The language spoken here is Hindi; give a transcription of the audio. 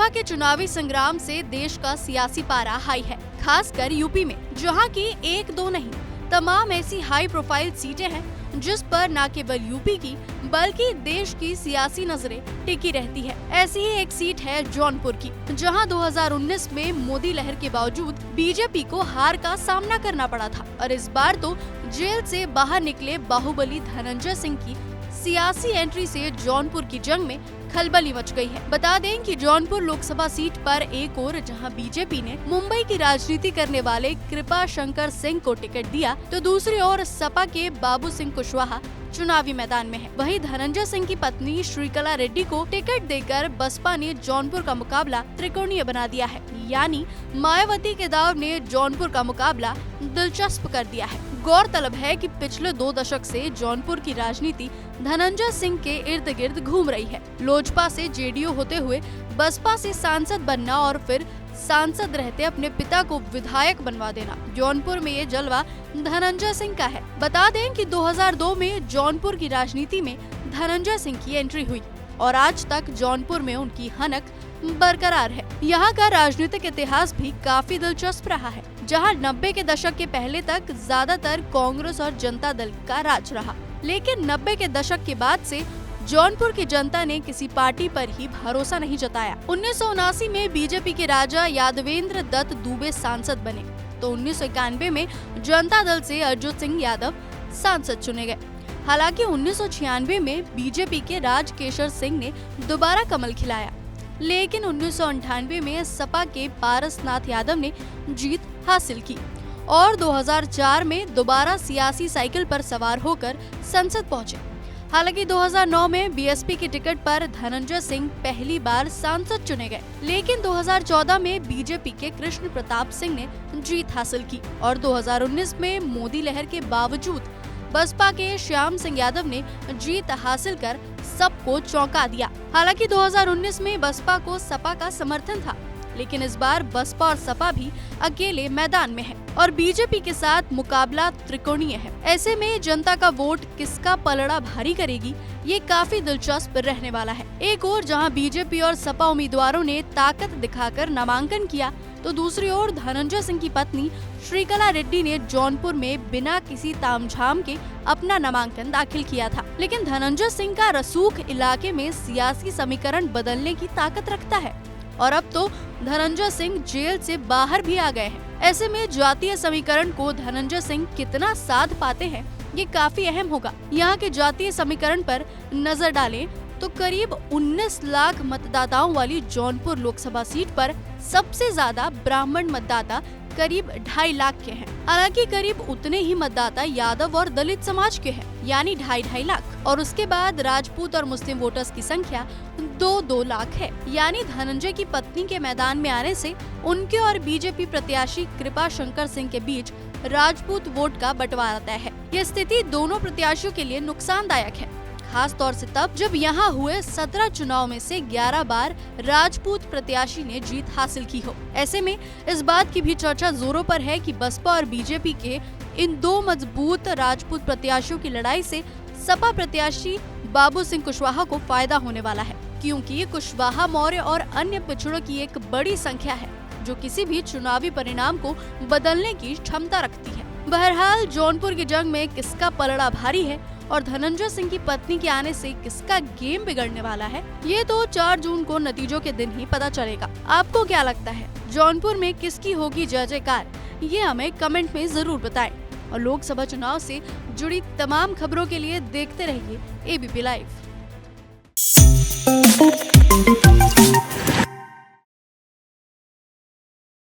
लोकसभा के चुनावी संग्राम से देश का सियासी पारा हाई है, खासकर यूपी में, जहां की एक दो नहीं तमाम ऐसी हाई प्रोफाइल सीटें हैं जिस पर न केवल यूपी की बल्कि देश की सियासी नजरें टिकी रहती है। ऐसी ही एक सीट है जौनपुर की, जहां 2019 में मोदी लहर के बावजूद बीजेपी को हार का सामना करना पड़ा था और इस बार तो जेल से बाहर निकले बाहुबली धनंजय सिंह की सियासी एंट्री से जौनपुर की जंग में खलबली मच गई है। बता दें कि जौनपुर लोकसभा सीट पर एक ओर जहां बीजेपी ने मुंबई की राजनीति करने वाले कृपा शंकर सिंह को टिकट दिया, तो दूसरी ओर सपा के बाबू सिंह कुशवाहा चुनावी मैदान में है। वहीं धनंजय सिंह की पत्नी श्रीकला रेड्डी को टिकट देकर बसपा ने जौनपुर का मुकाबला त्रिकोणीय बना दिया है, यानी मायावती के दाव ने जौनपुर का मुकाबला दिलचस्प कर दिया है। गौरतलब है कि पिछले 2 दशक से जौनपुर की राजनीति धनंजय सिंह के इर्द गिर्द घूम रही है। लोजपा से जेडीयू होते हुए बसपा से सांसद बनना और फिर सांसद रहते अपने पिता को विधायक बनवा देना, जौनपुर में ये जलवा धनंजय सिंह का है। बता दें कि 2002 में जौनपुर की राजनीति में धनंजय सिंह की एंट्री हुई और आज तक जौनपुर में उनकी हनक बरकरार है। यहाँ का राजनीतिक इतिहास भी काफी दिलचस्प रहा है, जहाँ 90 के दशक के पहले तक ज्यादातर कांग्रेस और जनता दल का राज रहा, लेकिन 90 के दशक के बाद से जौनपुर की जनता ने किसी पार्टी पर ही भरोसा नहीं जताया। 1979 में बीजेपी के राजा यादवेंद्र दत्त दुबे सांसद बने, तो 1991 में जनता दल से अर्जुन सिंह यादव सांसद चुने गए। हालांकि 1996 में बीजेपी के राजकेशर सिंह ने दोबारा कमल खिलाया, लेकिन 1998 में सपा के पारसनाथ यादव ने जीत हासिल की और 2004 में दोबारा सियासी साइकिल पर सवार होकर संसद पहुंचे। हालांकि 2009 में बीएसपी की टिकट पर धनंजय सिंह पहली बार सांसद चुने गए, लेकिन 2014 में बीजेपी के कृष्ण प्रताप सिंह ने जीत हासिल की और 2019 में मोदी लहर के बावजूद बसपा के श्याम सिंह यादव ने जीत हासिल कर सबको चौंका दिया। हालांकि 2019 में बसपा को सपा का समर्थन था, लेकिन इस बार बसपा और सपा भी अकेले मैदान में है और बीजेपी के साथ मुकाबला त्रिकोणीय है। ऐसे में जनता का वोट किसका पलड़ा भारी करेगी, ये काफी दिलचस्प रहने वाला है। एक ओर जहां बीजेपी और सपा उम्मीदवारों ने ताकत दिखाकर नामांकन किया, तो दूसरी ओर धनंजय सिंह की पत्नी श्रीकला रेड्डी ने जौनपुर में बिना किसी तामझाम के अपना नामांकन दाखिल किया था। लेकिन धनंजय सिंह का रसूख इलाके में सियासी समीकरण बदलने की ताकत रखता है और अब तो धनंजय सिंह जेल से बाहर भी आ गए हैं। ऐसे में जातीय समीकरण को धनंजय सिंह कितना साध पाते हैं, ये काफी अहम होगा। यहाँ के जातीय समीकरण पर नजर डालें तो करीब 19 लाख मतदाताओं वाली जौनपुर लोकसभा सीट पर सबसे ज्यादा ब्राह्मण मतदाता करीब 2.5 लाख के हैं। हालांकि करीब उतने ही मतदाता यादव और दलित समाज के हैं, यानी 2.5 लाख, और उसके बाद राजपूत और मुस्लिम वोटर्स की संख्या 2 लाख है। यानी धनंजय की पत्नी के मैदान में आने से उनके और बीजेपी प्रत्याशी कृपा शंकर सिंह के बीच राजपूत वोट का बंटवारा तय है। यह स्थिति दोनों प्रत्याशियों के लिए नुकसानदायक है, खास तौर से तब जब यहाँ हुए 17 चुनाव में से 11 बार राजपूत प्रत्याशी ने जीत हासिल की हो। ऐसे में इस बात की भी चर्चा जोरों पर है कि बसपा और बीजेपी के इन 2 मजबूत राजपूत प्रत्याशियों की लड़ाई से सपा प्रत्याशी बाबू सिंह कुशवाहा को फायदा होने वाला है, क्योंकि कुशवाहा मौर्य और अन्य पिछड़ों की एक बड़ी संख्या है जो किसी भी चुनावी परिणाम को बदलने की क्षमता रखती है। बहरहाल जौनपुर की जंग में किसका पलड़ा भारी है और धनंजय सिंह की पत्नी के आने से किसका गेम बिगड़ने वाला है, ये तो 4 जून को नतीजों के दिन ही पता चलेगा। आपको क्या लगता है, जौनपुर में किसकी होगी जय जयकार, ये हमें कमेंट में जरूर बताएं और लोकसभा चुनाव से जुड़ी तमाम खबरों के लिए देखते रहिए एबीपी लाइव।